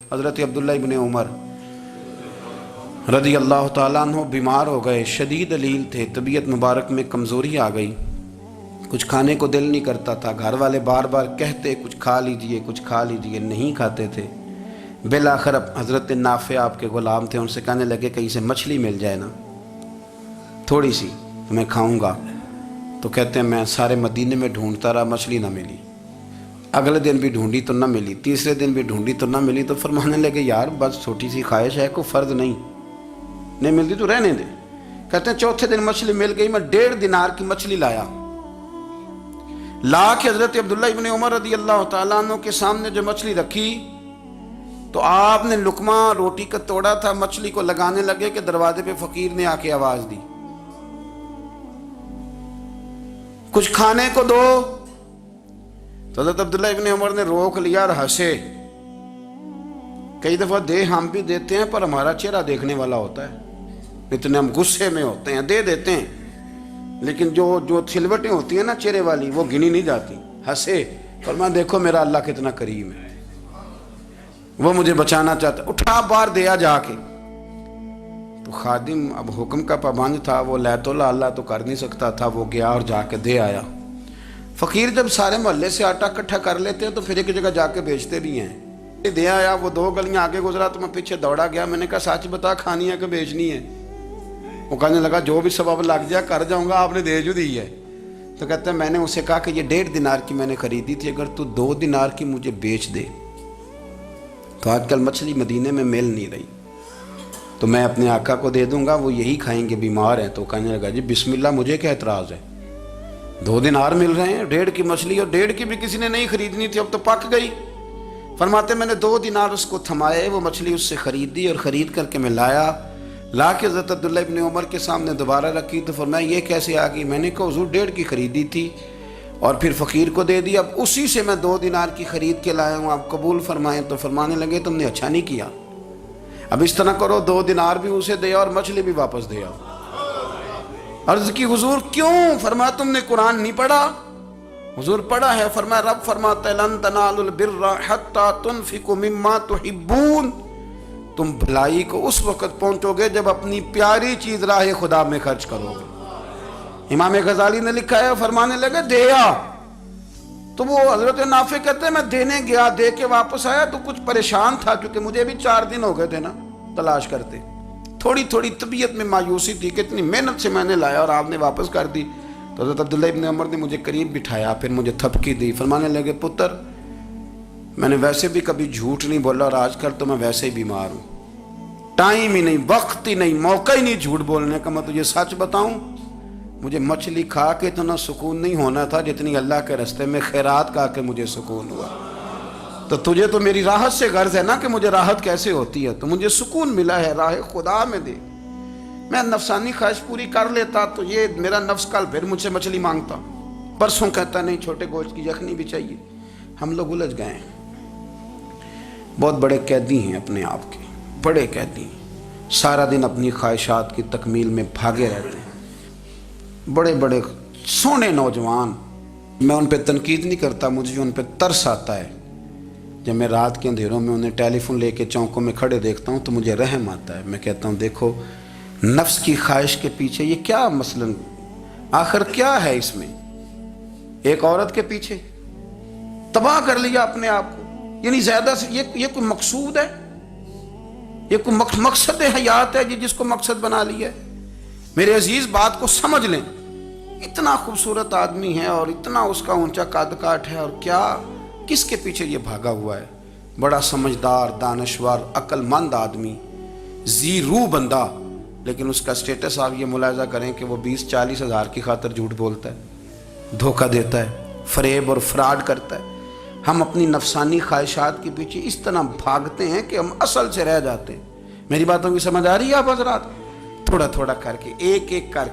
حضرت عبداللہ ابن عمر رضی اللہ تعالیٰ عنہ بیمار ہو گئے، شدید علیل تھے، طبیعت مبارک میں کمزوری آ گئی، کچھ کھانے کو دل نہیں کرتا تھا، گھر والے بار بار کہتے کچھ کھا لیجئے کچھ کھا لیجئے، نہیں کھاتے تھے۔ بالآخر حضرت نافع آپ کے غلام تھے، ان سے کہنے لگے کہیں سے مچھلی مل جائے نا تھوڑی سی تو میں کھاؤں گا، تو کہتے ہیں میں سارے مدینے میں ڈھونڈتا رہا، مچھلی نہ ملی، اگلے دن بھی ڈھونڈی تو نہ ملی، تیسرے دن بھی ڈھونڈی تو نہ ملی، تو فرمانے لگے یار بس چھوٹی سی خواہش ہے، کوئی فرض نہیں ملتی تو رہنے دے۔ کہتے ہیں چوتھے دن مچھلی مل گئی، میں 1.5 دینار کی مچھلی لا کے حضرت عبداللہ ابن عمر رضی اللہ تعالیٰ عنہ کے سامنے جو مچھلی رکھی تو آپ نے لقمہ روٹی کا توڑا تھا، مچھلی کو لگانے لگے کہ دروازے پہ فقیر نے آ کے آواز دی کچھ کھانے کو دو، تو حضرت عبداللہ ابن عمر نے روک لیا اور ہنسے۔ کئی دفعہ دے ہم بھی دیتے ہیں پر ہمارا چہرہ دیکھنے والا ہوتا ہے، اتنے ہم غصے میں ہوتے ہیں، دے دیتے ہیں، لیکن جو سلوٹیں ہوتی ہیں نا چہرے والی وہ گنی نہیں جاتی۔ ہنسے، فرمایا دیکھو میرا اللہ کتنا کریم ہے، وہ مجھے بچانا چاہتا ہے، اٹھا بار دیا جا کے۔ تو خادم اب حکم کا پابند تھا، وہ لے تو اللہ تو کر نہیں سکتا تھا، وہ گیا اور جا کے دے آیا۔ فقیر جب سارے محلے سے آٹا اکٹھا کر لیتے ہیں تو پھر ایک جگہ جا کے بیچتے بھی ہیں۔ دے آیا، وہ 2 گلیاں آگے گزرا تو میں پیچھے دوڑا گیا، میں نے کہا سچ بتا کھانی ہے کہ بیچنی ہے؟ وہ کہنے لگا جو بھی سبب لگ جائے کر جاؤں گا، آپ نے دے جو دی ہے۔ تو کہتے ہیں میں نے اسے کہا کہ یہ 1.5 دینار کی میں نے خریدی تھی، اگر تو 2 دینار کی مجھے بیچ دے تو آج کل مچھلی مدینے میں مل نہیں رہی، تو میں اپنے آقا کو دے دوں گا، وہ یہی کھائیں گے، بیمار ہیں۔ تو کہنے لگا جی بسم اللہ، مجھے کیا اعتراض ہے، 2 دینار مل رہے ہیں، 1.5 کی مچھلی، اور 1.5 کی بھی کسی نے نہیں خریدنی تھی، اب تو پک گئی۔ فرماتے میں نے 2 دینار اس کو تھمائے، وہ مچھلی اس سے خریدی اور خرید کر کے میں لا کے حضرت عبداللہ ابن عمر کے سامنے دوبارہ رکھی، تو فرمایا یہ کیسے آ گئی؟ میں نے کہا حضور 1.5 کی خریدی تھی اور پھر فقیر کو دے دی، اب اسی سے میں 2 دینار کی خرید کے لایا ہوں، آپ قبول فرمائیں۔ تو فرمانے لگے تم نے اچھا نہیں کیا، اب اس طرح کرو 2 دینار بھی اسے دے اور مچھلی بھی واپس دے آؤ۔ عرض کی حضور کیوں؟ فرمایا تم نے قرآن نہیں پڑھا؟ حضور پڑھا ہے، فرمایا رب فرماتا ہے لن تنالوا البر حتی تنفقوا مما تحبون، تم بھلائی کو اس وقت پہنچو گے جب اپنی پیاری چیز راہ خدا میں خرچ کرو گے۔ امام غزالی نے لکھا ہے، فرمانے لگے دیا، تو وہ حضرت نافع کہتے ہیں میں دینے گیا، دے کے واپس آیا تو کچھ پریشان تھا، کیونکہ مجھے بھی 4 دن ہو گئے تھے نا تلاش کرتے، تھوڑی طبیعت میں مایوسی تھی کہ اتنی محنت سے میں نے لایا اور آپ نے واپس کر دی۔ تو حضرت عبداللہ ابن عمر نے مجھے قریب بٹھایا، پھر مجھے تھپکی دی، فرمانے لگے پتر میں نے ویسے بھی کبھی جھوٹ نہیں بولا، اور آج کل تو میں ویسے ہی بیمار ہوں، ٹائم ہی نہیں، وقت ہی نہیں، موقع ہی نہیں جھوٹ بولنے کا۔ میں تجھے سچ بتاؤں، مجھے مچھلی کھا کے اتنا سکون نہیں ہونا تھا جتنی اللہ کے راستے میں خیرات کھا کے مجھے سکون ہوا۔ تو تجھے تو میری راحت سے غرض ہے نا کہ مجھے راحت کیسے ہوتی ہے، تو مجھے سکون ملا ہے راہ خدا میں دے، میں نفسانی خواہش پوری کر لیتا تو یہ میرا نفس کل پھر مجھ سے مچھلی مانگتا، پرسوں کہتا نہیں چھوٹے گوشت کی یخنی بھی چاہیے۔ ہم لوگ الجھ گئے ہیں، بہت بڑے قیدی ہیں اپنے آپ کے، بڑے قیدی ہیں، سارا دن اپنی خواہشات کی تکمیل میں بھاگے رہتے ہیں، بڑے بڑے سونے نوجوان۔ میں ان پہ تنقید نہیں کرتا، مجھے ان پہ ترس آتا ہے، جب میں رات کے اندھیروں میں انہیں ٹیلی فون لے کے چوکوں میں کھڑے دیکھتا ہوں تو مجھے رحم آتا ہے۔ میں کہتا ہوں دیکھو نفس کی خواہش کے پیچھے یہ کیا مثلاً آخر کیا ہے اس میں، ایک عورت کے پیچھے تباہ کر لیا اپنے آپ کو، یعنی زیادہ سے یہ کوئی مقصود ہے، یہ کوئی مقصد حیات ہے جس کو مقصد بنا لیا ہے؟ میرے عزیز بات کو سمجھ لیں، اتنا خوبصورت آدمی ہے اور اتنا اس کا اونچا قد کاٹ ہے، اور کیا کس کے پیچھے یہ بھاگا ہوا ہے؟ بڑا سمجھدار، دانشور، عقل مند آدمی، ذی روح بندہ، لیکن اس کا سٹیٹس آپ یہ ملاحظہ کریں کہ وہ 20-40 ہزار کی خاطر جھوٹ بولتا ہے، دھوکہ دیتا ہے، فریب اور فراڈ کرتا ہے۔ ہم اپنی نفسانی خواہشات کے پیچھے اس طرح بھاگتے ہیں کہ ہم اصل سے رہ جاتے ہیں۔ میری باتوں کی سمجھ آ رہی ہے آپ حضرات؟ تھوڑا تھوڑا کر کے، ایک ایک کر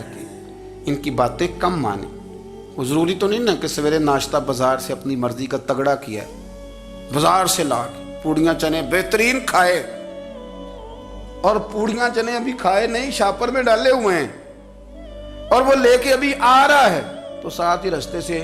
کے ان کی باتیں کم مانیں۔ وہ ضروری تو نہیں نا کہ سویرے ناشتہ بازار سے اپنی مرضی کا تگڑا کیا ہے، بازار سے لا کے پوڑیاں چنے بہترین کھائے، اور پوڑیاں چنے ابھی کھائے نہیں، شاپر میں ڈالے ہوئے ہیں، اور وہ لے کے ابھی آ رہا ہے تو ساتھ ہی رستے سے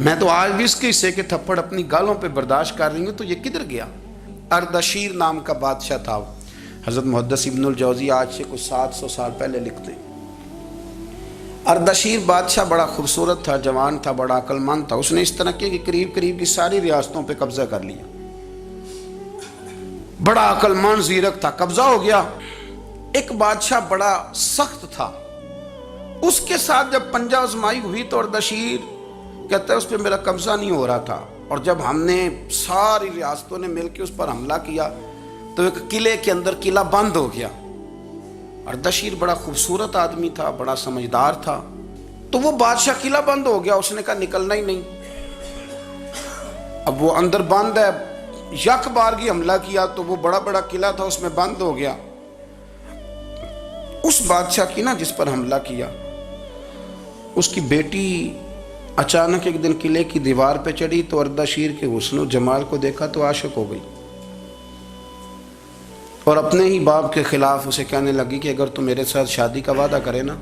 میں تو آج بھی اس کے حصے کے تھپڑ اپنی گالوں پہ برداشت کر رہی ہوں، تو یہ کدھر گیا؟ اردشیر نام کا بادشاہ تھا۔ حضرت محدث ابن الجوزی آج سے کچھ 700 سال پہلے لکھتے ہیں، اردشیر بادشاہ بڑا خوبصورت تھا، جوان تھا، بڑا عقل مند تھا۔ اس نے اس طرح کہ قریب کی ساری ریاستوں پہ قبضہ کر لیا۔ بڑا عقل مند زیرک تھا، قبضہ ہو گیا۔ ایک بادشاہ بڑا سخت تھا، اس کے ساتھ جب پنجہ آزمائی ہوئی تو اردشیر کہتا ہے اس پہ میرا قبضہ نہیں ہو رہا تھا، اور جب ہم نے ساری ریاستوں نے مل کے اس پر حملہ کیا تو ایک قلعے کے اندر قلعہ بند ہو گیا۔ اردشیر بڑا خوبصورت آدمی تھا، بڑا سمجھدار تھا، تو وہ بادشاہ قلعہ بند ہو گیا، اس نے کہا نکلنا ہی نہیں۔ اب وہ اندر بند ہے، یک بارگی حملہ کیا تو وہ بڑا قلعہ تھا، اس میں بند ہو گیا۔ اس بادشاہ کی نا جس پر حملہ کیا، اس کی بیٹی اچانک ایک دن قلعے کی دیوار پہ چڑھی تو اردشیر کے حسن و جمال کو دیکھا تو عاشق ہو گئی، اور اپنے ہی باپ کے خلاف اسے کہنے لگی کہ اگر تو میرے ساتھ شادی کا وعدہ کرے نا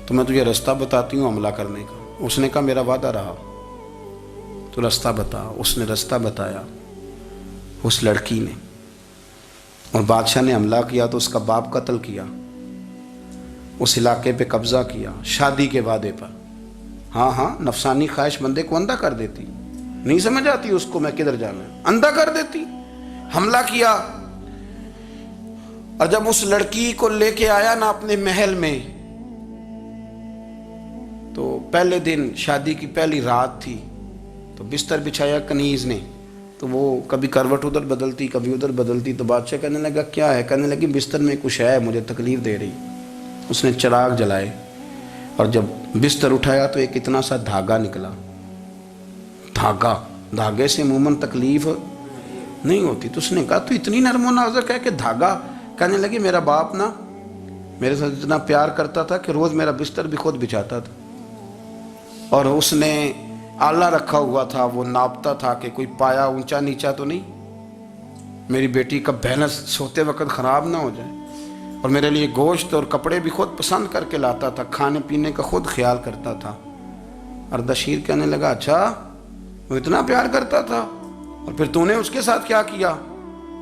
تو میں تجھے رستہ بتاتی ہوں حملہ کرنے کا۔ اس نے کہا میرا وعدہ رہا، تو رستہ بتا۔ اس نے رستہ بتایا اس لڑکی نے، اور بادشاہ نے حملہ کیا تو اس کا باپ قتل کیا، اس علاقے پہ قبضہ کیا شادی کے وعدے پر۔ ہاں نفسانی خواہش بندے کو اندھا کر دیتی، نہیں سمجھ آتی اس کو میں کدھر جانا ہے، اندھا کر دیتی۔ حملہ کیا، اور جب اس لڑکی کو لے کے آیا نا اپنے محل میں، تو پہلے دن شادی کی پہلی رات تھی، تو بستر بچھایا کنیز نے، تو وہ کبھی کروٹ ادھر بدلتی کبھی ادھر بدلتی، تو بادشاہ کہنے لگا کیا ہے؟ کہنے لگی بستر میں کچھ ہے، مجھے تکلیف دے رہی۔ اس نے چراغ جلائے اور جب بستر اٹھایا تو ایک اتنا سا دھاگا نکلا۔ دھاگے سے عموماً تکلیف نہیں ہوتی، تو اس نے کہا تو اتنی نرم و نازک ہے کہ دھاگا؟ کہنے لگی میرا باپ نا میرے ساتھ اتنا پیار کرتا تھا کہ روز میرا بستر بھی خود بچھاتا تھا، اور اس نے آلہ رکھا ہوا تھا، وہ ناپتا تھا کہ کوئی پایا اونچا نیچا تو نہیں، میری بیٹی کا بیلنس سوتے وقت خراب نہ ہو جائے، اور میرے لیے گوشت اور کپڑے بھی خود پسند کر کے لاتا تھا، کھانے پینے کا خود خیال کرتا تھا۔ اردشیر کہنے لگا اچھا وہ اتنا پیار کرتا تھا، اور پھر تو نے اس کے ساتھ کیا کیا؟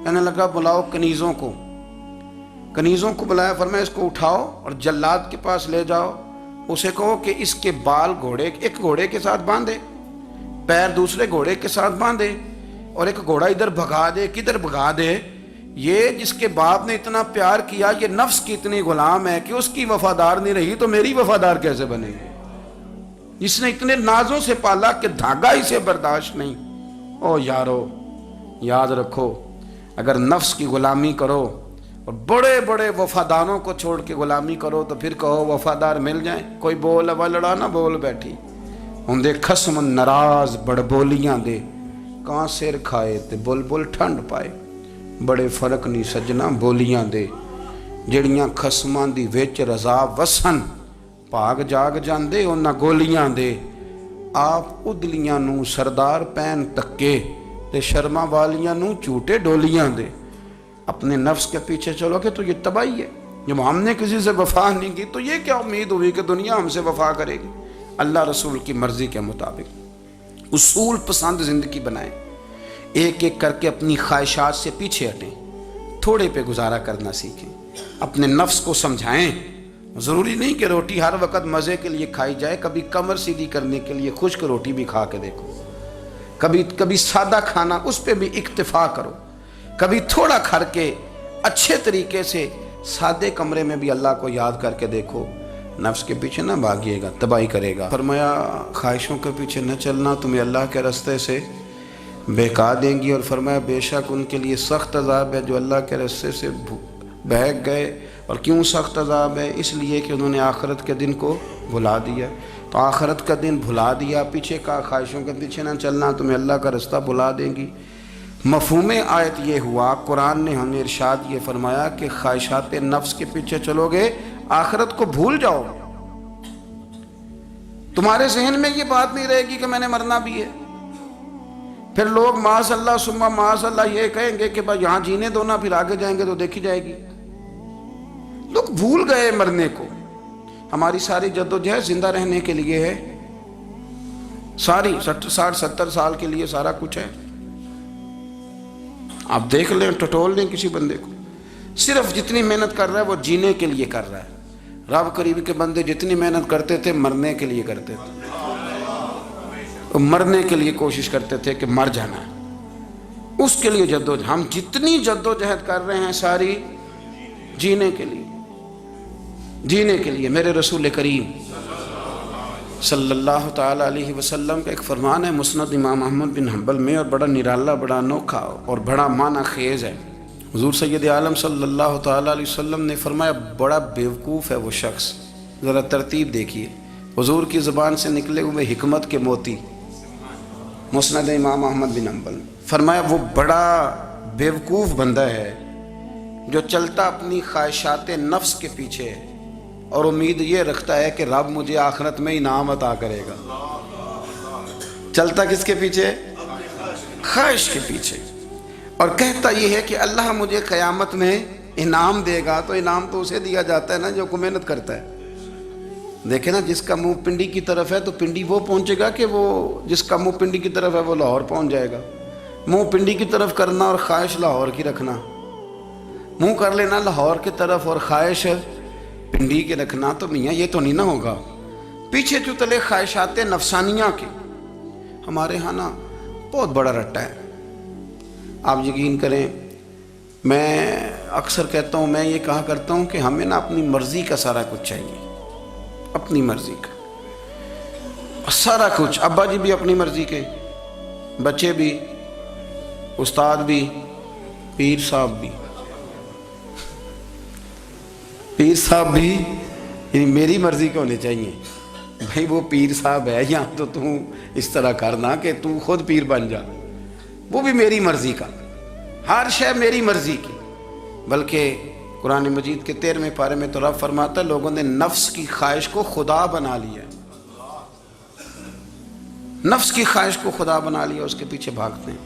کہنے لگا بلاؤ کنیزوں کو بلایا، فرمایا اس کو اٹھاؤ اور جلاد کے پاس لے جاؤ، اسے کہو کہ اس کے بال ایک گھوڑے کے ساتھ باندھے، پیر دوسرے گھوڑے کے ساتھ باندھے، اور ایک گھوڑا ادھر بھگا دے، کدھر بھگا دے۔ یہ جس کے باپ نے اتنا پیار کیا، یہ نفس کی اتنی غلام ہے کہ اس کی وفادار نہیں رہی تو میری وفادار کیسے بنے گی؟ جس نے اتنے نازوں سے پالا کہ دھاگا اسے برداشت نہیں۔ او یارو یاد رکھو، اگر نفس کی غلامی کرو اور بڑے بڑے وفاداروں کو چھوڑ کے غلامی کرو تو پھر کہو وفادار مل جائیں، کوئی بول اب لڑا نہ بول بیٹھی ہوں دے خصم ناراض بڑ بولیاں دے، کہاں سر کھائے تے بلبل ٹھنڈ پائے، بڑے فرق نہیں سجنا بولیاں دے، جڑیاں خصماں دی وچ رضا وسن، پاگ جاگ جاندے انہاں گولیاں دے، آپ ادلیاں نو سردار پین تکے تے شرما والیاں نو چوٹے ڈولیاں دے۔ اپنے نفس کے پیچھے چلو گے تو یہ تباہی ہے۔ جب ہم نے کسی سے وفا نہیں کی تو یہ کیا امید ہوئی کہ دنیا ہم سے وفا کرے گی؟ اللہ رسول کی مرضی کے مطابق اصول پسند زندگی بنائیں، ایک ایک کر کے اپنی خواہشات سے پیچھے ہٹیں، تھوڑے پہ گزارا کرنا سیکھیں، اپنے نفس کو سمجھائیں۔ ضروری نہیں کہ روٹی ہر وقت مزے کے لیے کھائی جائے، کبھی کمر سیدھی کرنے کے لیے خشک روٹی بھی کھا کے دیکھو، کبھی سادہ کھانا اس پہ بھی اکتفا کرو، کبھی تھوڑا کھا کے اچھے طریقے سے سادے کمرے میں بھی اللہ کو یاد کر کے دیکھو۔ نفس کے پیچھے نہ بھاگیے گا، تباہی کرے گا۔ فرمایا خواہشوں کے پیچھے نہ چلنا، تمہیں اللہ کے راستے سے بہکا دیں گی، اور فرمایا بے شک ان کے لیے سخت عذاب ہے جو اللہ کے راستے سے بہک گئے۔ اور کیوں سخت عذاب ہے؟ اس لیے کہ انہوں نے آخرت کے دن کو بھلا دیا۔ تو آخرت کا دن بھلا دیا، پیچھے کا خواہشوں کے پیچھے نہ چلنا، تمہیں اللہ کا راستہ بھلا دیں گی۔ مفہوم آیت یہ ہوا، قرآن نے ہمیں ارشاد یہ فرمایا کہ خواہشات نفس کے پیچھے چلو گے آخرت کو بھول جاؤ، تمہارے ذہن میں یہ بات نہیں رہے گی کہ میں نے مرنا بھی ہے۔ پھر لوگ معاذ اللہ ثم معاذ اللہ یہ کہیں گے کہ بھائی یہاں جینے دو نا، پھر آگے جائیں گے تو دیکھی جائے گی۔ لوگ بھول گئے مرنے کو۔ ہماری ساری جدوجہد زندہ رہنے کے لیے ہے، ساری 60-70 سال کے لیے سارا کچھ ہے. آپ دیکھ لیں، ٹٹول لیں کسی بندے کو، صرف جتنی محنت کر رہا ہے وہ جینے کے لیے کر رہا ہے. رب کریم کے بندے جتنی محنت کرتے تھے مرنے کے لیے کرتے تھے، وہ مرنے کے لیے کوشش کرتے تھے کہ مر جانا ہے، اس کے لیے جدوجہد. ہم جتنی جدوجہد کر رہے ہیں ساری جینے کے لیے، جینے کے لیے. میرے رسول کریم صلی اللہ تعالی علیہ وسلم کا ایک فرمان ہے مسند امام احمد بن حنبل میں، اور بڑا نرالا، بڑا انوکھا اور بڑا معنی خیز ہے. حضور سید عالم صلی اللہ تعالی علیہ وسلم نے فرمایا بڑا بیوقوف ہے وہ شخص. ذرا ترتیب دیکھیے، حضور کی زبان سے نکلے ہوئے حکمت کے موتی. مسند امام احمد بن حنبل فرمایا وہ بڑا بیوقوف بندہ ہے جو چلتا اپنی خواہشات نفس کے پیچھے اور امید یہ رکھتا ہے کہ رب مجھے آخرت میں انعام عطا کرے گا. چلتا کس کے پیچھے؟ خواہش کے پیچھے، اور کہتا یہ ہے کہ اللہ مجھے قیامت میں انعام دے گا. تو انعام تو اسے دیا جاتا ہے نا جو کو محنت کرتا ہے. دیکھیں نا، جس کا منہ پنڈی کی طرف ہے تو پنڈی وہ پہنچے گا کہ وہ جس کا منہ پنڈی کی طرف ہے وہ لاہور پہنچ جائے گا. منہ پنڈی کی طرف کرنا اور خواہش لاہور کی رکھنا، منہ کر لینا لاہور کی طرف اور خواہش پنڈی کے رکھنا، تو میاں یہ تو نہیں نہ ہوگا. پیچھے جو تلے خواہشات نفسانیہ کے ہمارے ہاں نا بہت بڑا رٹا ہے. آپ یقین کریں، میں اکثر کہتا ہوں، میں یہ کہا کرتا ہوں کہ ہمیں نا اپنی مرضی کا سارا کچھ چاہیے، اپنی مرضی کا سارا کچھ. ابا جی بھی اپنی مرضی کے، بچے بھی، استاد بھی، پیر صاحب بھی. پیر صاحب بھی یعنی میری مرضی کے ہونے چاہیے. بھائی وہ پیر صاحب ہے یا تو اس طرح کرنا کہ تو خود پیر بن جا، وہ بھی میری مرضی کا، ہر شے میری مرضی کی. بلکہ قرآن مجید کے 13ویں پارے میں تو رب فرماتا ہے لوگوں نے نفس کی خواہش کو خدا بنا لیا. نفس کی خواہش کو خدا بنا لیا، اس کے پیچھے بھاگتے ہیں.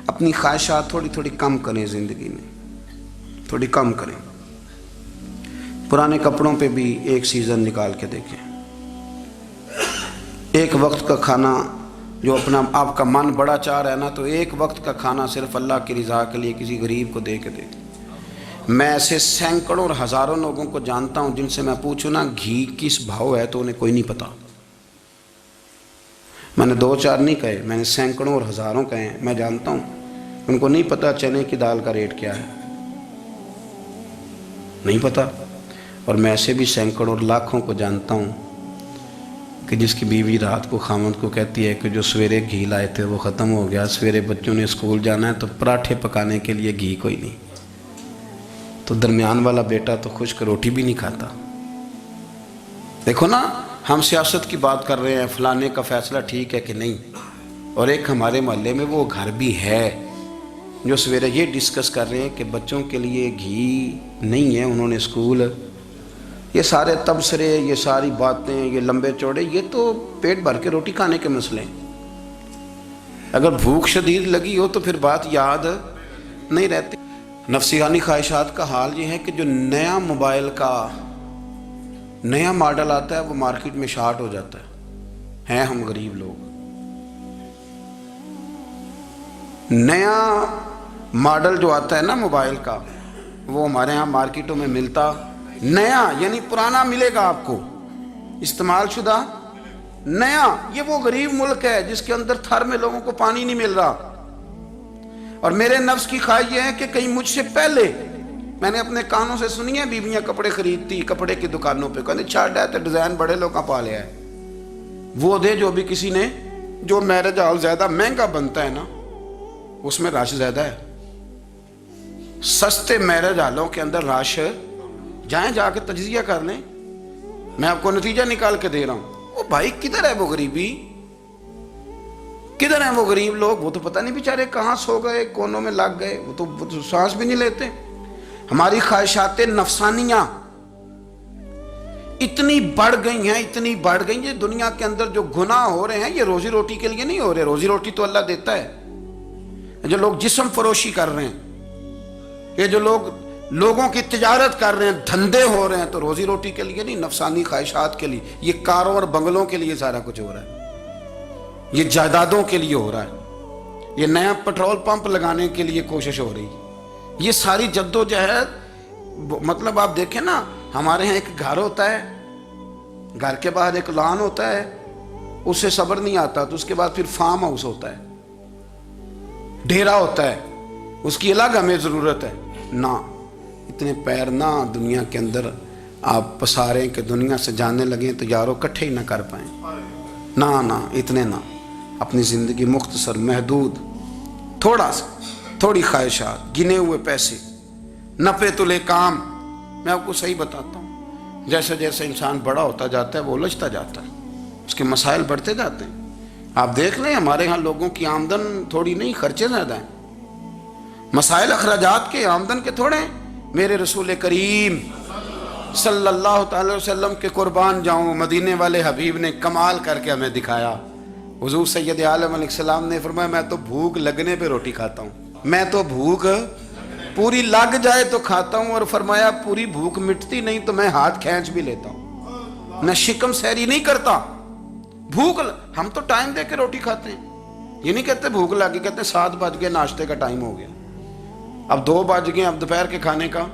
اپنی خواہشات تھوڑی تھوڑی کم کریں، زندگی میں تھوڑی کم کریں. پرانے کپڑوں پہ بھی ایک سیزن نکال کے دیکھیں. ایک وقت کا کھانا جو اپنا آپ کا من بڑا چاہ رہا ہے نا، تو ایک وقت کا کھانا صرف اللہ کی رضا کے لیے کسی غریب کو دے کے دیکھیں. میں ایسے سینکڑوں اور ہزاروں لوگوں کو جانتا ہوں جن سے میں پوچھوں نا گھی کس بھاؤ ہے تو انہیں کوئی نہیں پتا. میں نے 2-4 نہیں کہے، میں نے سینکڑوں اور ہزاروں کہے ہیں. میں جانتا ہوں ان کو نہیں پتا چنے کی دال کا ریٹ کیا ہے، نہیں پتا. اور میں ایسے بھی سینکڑوں اور لاکھوں کو جانتا ہوں کہ جس کی بیوی رات کو خامند کو کہتی ہے کہ جو سویرے گھی لائے تھے وہ ختم ہو گیا، سویرے بچوں نے اسکول جانا ہے تو پراٹھے پکانے کے لیے گھی کوئی نہیں. تو درمیان والا بیٹا تو خشک روٹی بھی نہیں کھاتا. دیکھو نا، ہم سیاست کی بات کر رہے ہیں، فلانے کا فیصلہ ٹھیک ہے کہ نہیں، اور ایک ہمارے محلے میں وہ گھر بھی ہے جو سویرے یہ ڈسکس کر رہے ہیں کہ بچوں کے لیے گھی نہیں ہے، انہوں نے اسکول. یہ سارے تبصرے، یہ ساری باتیں، یہ لمبے چوڑے، یہ تو پیٹ بھر کے روٹی کھانے کے مسئلے ہیں. اگر بھوک شدید لگی ہو تو پھر بات یاد نہیں رہتی. نفسیانی خواہشات کا حال یہ ہے کہ جو نیا موبائل کا نیا ماڈل آتا ہے وہ مارکیٹ میں شارٹ ہو جاتا ہے. ہیں ہم غریب لوگ، نیا ماڈل جو آتا ہے نا موبائل کا وہ ہمارے ہاں مارکیٹوں میں ملتا نیا، یعنی پرانا ملے گا آپ کو، استعمال شدہ نیا. یہ وہ غریب ملک ہے جس کے اندر تھر میں لوگوں کو پانی نہیں مل رہا. اور میرے نفس کی خواہش یہ ہے کہ کہیں مجھ سے پہلے، میں نے اپنے کانوں سے سنی ہے بیویاں کپڑے خریدتی کپڑے کی دکانوں پہ، کہتے چھاڑ ہے تو ڈیزائن بڑے لوگوں پا لیا ہے، وہ دے جو بھی کسی نے. جو میرج ہال زیادہ مہنگا بنتا ہے نا اس میں رش زیادہ ہے. سستے میرج ہالوں کے اندر رش، جائیں جا کے تجزیہ کر لیں، میں آپ کو نتیجہ نکال کے دے رہا ہوں. وہ بھائی کدھر ہے وہ غریبی، کدھر ہیں وہ غریب لوگ؟ وہ تو پتہ نہیں بیچارے کہاں سو گئے، کونوں میں لگ گئے، وہ تو سانس بھی نہیں لیتے. ہماری خواہشات نفسانیہ اتنی بڑھ گئی ہیں، اتنی بڑھ گئی ہیں. دنیا کے اندر جو گناہ ہو رہے ہیں یہ روزی روٹی کے لیے نہیں ہو رہے. روزی روٹی تو اللہ دیتا ہے. جو لوگ جسم فروشی کر رہے ہیں، یہ جو لوگ لوگوں کی تجارت کر رہے ہیں، دھندے ہو رہے ہیں، تو روزی روٹی کے لیے نہیں، نفسانی خواہشات کے لیے. یہ کاروں اور بنگلوں کے لیے سارا کچھ ہو رہا ہے. یہ جائیدادوں کے لیے ہو رہا ہے، یہ نیا پیٹرول پمپ لگانے کے لیے کوشش ہو رہی ہے، یہ ساری جدوجہد. مطلب آپ دیکھیں نا، ہمارے ہاں ایک گھر ہوتا ہے، گھر کے باہر ایک لان ہوتا ہے، اس سے صبر نہیں آتا تو اس کے بعد پھر فارم ہاؤس ہوتا ہے، ڈیرا ہوتا ہے، اس کی الگ ہمیں ضرورت ہے. نہ اتنے پیر نہ دنیا کے اندر آپ پساریں کہ دنیا سے جانے لگیں تو یارو کٹھے ہی نہ کر پائیں. نہ اتنے نہ، اپنی زندگی مختصر، محدود، تھوڑا سا، تھوڑی خواہشات، گنے ہوئے پیسے، نفع تلے کام. میں آپ کو صحیح بتاتا ہوں، جیسے جیسے انسان بڑا ہوتا جاتا ہے وہ الجھتا جاتا ہے، اس کے مسائل بڑھتے جاتے ہیں. آپ دیکھ لیں ہمارے ہاں لوگوں کی آمدن تھوڑی نہیں، خرچے زیادہ ہیں. مسائل اخراجات کے، آمدن کے تھوڑے ہیں. میرے رسول کریم صلی اللہ تعالی وسلم کے قربان جاؤں، مدینے والے حبیب نے کمال کر کے ہمیں دکھایا. حضور سید عالم علیہ السلام نے فرمایا میں تو بھوک لگنے پہ روٹی کھاتا ہوں، میں تو بھوک پوری لگ جائے تو کھاتا ہوں. اور فرمایا پوری بھوک مٹتی نہیں تو میں ہاتھ کھینچ بھی لیتا ہوں، میں شکم سیری نہیں کرتا. بھوک ہم تو ٹائم دے کے روٹی کھاتے ہیں، یہ نہیں کہتے بھوک لگی، کہتے 7 بج گئے ناشتے کا ٹائم ہو گیا، اب 2 بج گئے، اب دوپہر کے کھانے کا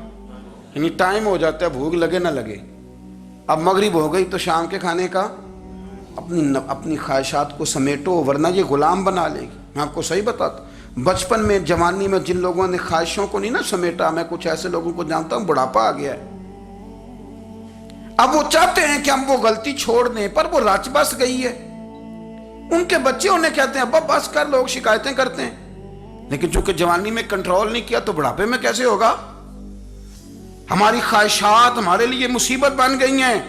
یعنی ٹائم ہو جاتا ہے، بھوک لگے نہ لگے. اب مغرب ہو گئی تو شام کے کھانے کا اپنی خواہشات کو سمیٹو ورنہ یہ غلام بنا لے گی. میں آپ کو صحیح بتاتا ہوں، بچپن میں جوانی میں جن لوگوں نے خواہشوں کو نہیں نہ سمیٹا، میں کچھ ایسے لوگوں کو جانتا ہوں بڑھاپا آ گیا ہے. اب وہ چاہتے ہیں کہ ہم وہ غلطی چھوڑ دیں پر وہ رچ بس گئی ہے. ان کے بچے انہیں کہتے ہیں ابا بس کر، لوگ شکایتیں کرتے ہیں، لیکن چونکہ جوانی میں کنٹرول نہیں کیا تو بڑھاپے میں کیسے ہوگا. ہماری خواہشات ہمارے لیے مصیبت بن گئی ہیں.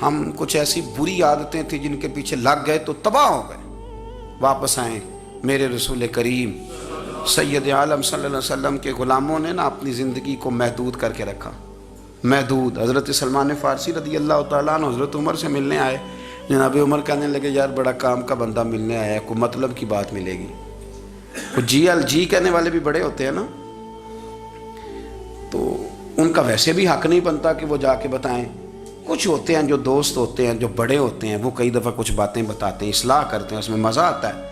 ہم کچھ ایسی بری عادتیں تھیں جن کے پیچھے لگ گئے تو تباہ ہو گئے. واپس آئیں. میرے رسول کریم سید عالم صلی اللہ علیہ وسلم کے غلاموں نے نا اپنی زندگی کو محدود کر کے رکھا، محدود. حضرت سلمان فارسی رضی اللہ تعالیٰ عنہ حضرت عمر سے ملنے آئے. جناب عمر کہنے لگے یار بڑا کام کا بندہ ملنے آیا ہے، کوئی مطلب کی بات ملے گی. جی کہنے والے بھی بڑے ہوتے ہیں نا، تو ان کا ویسے بھی حق نہیں بنتا کہ وہ جا کے بتائیں. کچھ ہوتے ہیں جو دوست ہوتے ہیں، جو بڑے ہوتے ہیں، وہ کئی دفعہ کچھ باتیں بتاتے ہیں، اصلاح کرتے ہیں، اس میں مزہ آتا ہے.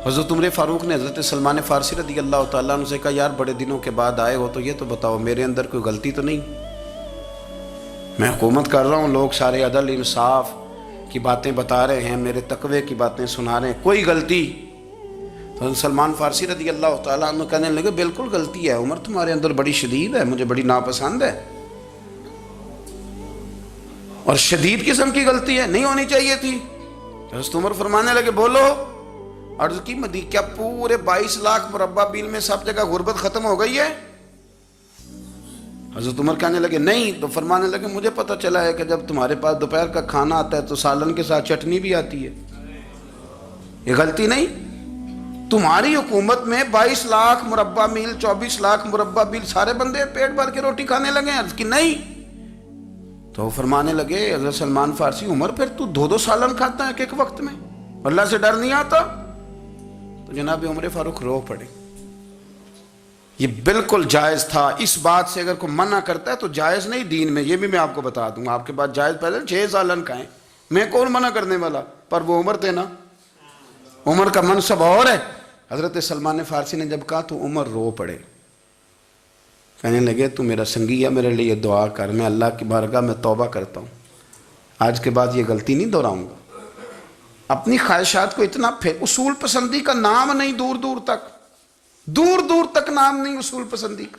حضرت عمر فاروق نے حضرت سلمان فارسی رضی اللہ تعالیٰ عنہ سے کہا یار بڑے دنوں کے بعد آئے ہو تو یہ تو بتاؤ میرے اندر کوئی غلطی تو نہیں؟ میں حکومت کر رہا ہوں، لوگ سارے عدل انصاف کی باتیں بتا رہے ہیں، میرے تقوی کی باتیں سنا رہے ہیں، کوئی غلطی؟ تو سلمان فارسی رضی اللہ تعالیٰ عنہ کہنے لگے بالکل غلطی ہے عمر، تمہارے اندر بڑی شدید ہے، مجھے بڑی ناپسند ہے، اور شدید قسم کی غلطی ہے، نہیں ہونی چاہیے تھی. حضرت عمر فرمانے لگے بولو. عرض کی کیا پورے 22 لاکھ مربع میل میں سب جگہ غربت ختم ہو گئی ہے؟ حضرت عمر کہنے لگے نہیں. تو فرمانے لگے مجھے پتہ چلا ہے کہ جب تمہارے پاس دوپہر کا کھانا آتا ہے تو سالن کے ساتھ چٹنی بھی آتی ہے، یہ غلطی نہیں؟ تمہاری حکومت میں 22 لاکھ مربع میل 24 لاکھ مربع میل سارے بندے پیٹ بھر کے روٹی کھانے لگے ہیں. عرض کی نہیں. تو فرمانے لگے حضرت سلمان فارسی عمر پھر تو 2 سالن کھاتا ہے کہ ایک وقت میں، اللہ سے ڈر نہیں آتا؟ تو جناب عمر فاروق رو پڑے. یہ بالکل جائز تھا. اس بات سے اگر کوئی منع کرتا ہے تو جائز نہیں دین میں، یہ بھی میں آپ کو بتا دوں. آپ کے پاس جائز پہلے 6 سالن کھائیں، میں کون منع کرنے والا، پر وہ عمر تھے نا، عمر کا منصب اور ہے. حضرت سلمان فارسی نے جب کہا تو عمر رو پڑے، کہنے لگے تو میرا سنگی ہے، میرے لیے دعا کر، میں اللہ کی بارگاہ میں توبہ کرتا ہوں، آج کے بعد یہ غلطی نہیں دہراؤں گا. اپنی خواہشات کو اتنا اصول پسندی کا نام نہیں، دور دور تک نام نہیں اصول پسندی کا.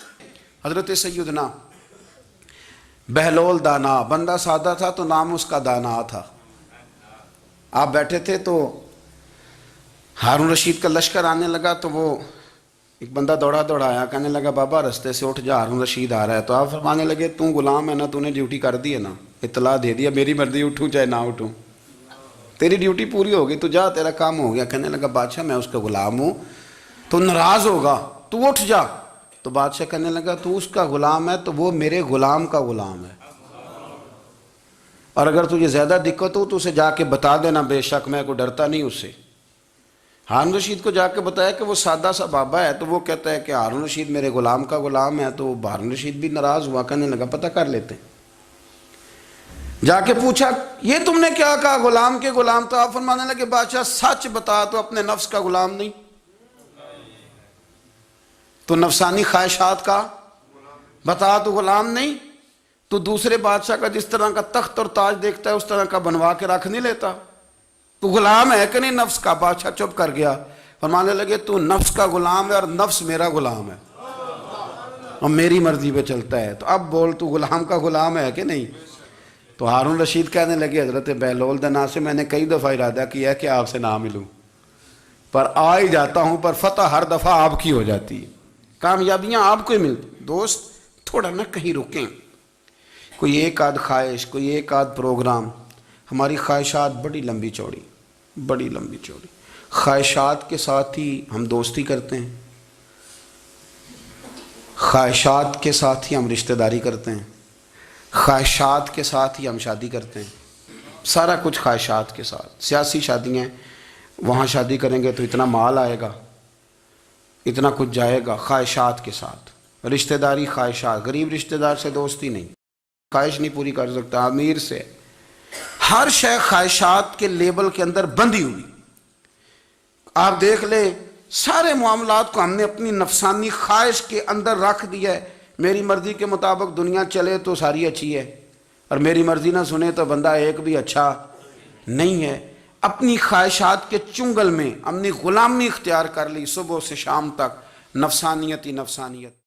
حضرت سیدنا بہلول دانا، بندہ سادہ تھا تو نام اس کا دانا تھا. آپ بیٹھے تھے تو ہارون رشید کا لشکر آنے لگا تو وہ ایک بندہ دوڑا آیا، کہنے لگا بابا رستے سے اٹھ جا، ہارون رشید آ رہا ہے. تو آپ فرمانے لگے تو غلام ہے نا، تو نے ڈیوٹی کر دی ہے نا، اطلاع دے دیا، میری مرضی اٹھوں چاہے نہ اٹھوں، تیری ڈیوٹی پوری ہوگی، تو جا تیرا کام ہو گیا. کہنے لگا بادشاہ میں اس کا غلام ہوں، تو ناراض ہوگا، تو اٹھ جا. تو بادشاہ کہنے لگا تو اس کا غلام ہے تو وہ میرے غلام کا غلام ہے، اور اگر تجھے زیادہ دقت ہو تو اسے جا کے بتا دینا، بے شک میں کوئی ڈرتا نہیں اس سے. ہارون رشید کو جا کے بتایا کہ وہ سادہ سا بابا ہے، تو وہ کہتا ہے کہ ہارون رشید میرے غلام کا غلام ہے. تو ہارون رشید بھی ناراض ہوا، کہنے لگا پتہ کر لیتے. جا کے پوچھا یہ تم نے کیا کہا؟ غلام کے غلام؟ تو آپ فرمانے لگے بادشاہ سچ بتا تو اپنے نفس کا غلام نہیں تو نفسانی خواہشات کا بتا تو غلام نہیں، تو دوسرے بادشاہ کا جس طرح کا تخت اور تاج دیکھتا ہے اس طرح کا بنوا کے رکھ نہیں لیتا؟ تو غلام ہے کہ نہیں نفس کا؟ بادشاہ چپ کر گیا، فرمانے لگے تو نفس کا غلام ہے اور نفس میرا غلام ہے اور میری مرضی پہ چلتا ہے، تو اب بول تو غلام کا غلام ہے کہ نہیں؟ تو ہارون رشید کہنے لگے حضرت بہلول دنا سے میں نے کئی دفعہ ارادہ کیا ہے کہ آپ سے نہ ملوں، پر آ ہی جاتا ہوں، پر فتح ہر دفعہ آپ کی ہو جاتی ہے، کامیابیاں آپ کو ہی ملتی۔ دوست تھوڑا نہ کہیں رکیں، کوئی ایک آدھ خواہش، کوئی ایک آدھ پروگرام، ہماری خواہشات بڑی لمبی چوڑی، بڑی لمبی چوڑی، خواہشات کے ساتھ ہی ہم دوستی کرتے ہیں، خواہشات کے ساتھ ہی ہم رشتہ داری کرتے ہیں، خواہشات کے ساتھ ہی ہم شادی کرتے ہیں، سارا کچھ خواہشات کے ساتھ۔ سیاسی شادیاں وہاں شادی کریں گے تو اتنا مال آئے گا، اتنا کچھ جائے گا، خواہشات کے ساتھ رشتہ داری، خواہشات۔ غریب رشتہ دار سے دوستی نہیں، خواہش نہیں پوری کر سکتا، امیر سے۔ ہر شے خواہشات کے لیبل کے اندر بندھی ہوئی۔ آپ دیکھ لیں سارے معاملات کو ہم نے اپنی نفسانی خواہش کے اندر رکھ دیا ہے، میری مرضی کے مطابق دنیا چلے تو ساری اچھی ہے اور میری مرضی نہ سنے تو بندہ ایک بھی اچھا نہیں ہے۔ اپنی خواہشات کے چنگل میں ہم نے غلامی اختیار کر لی، صبح سے شام تک نفسانیت ہی نفسانیت۔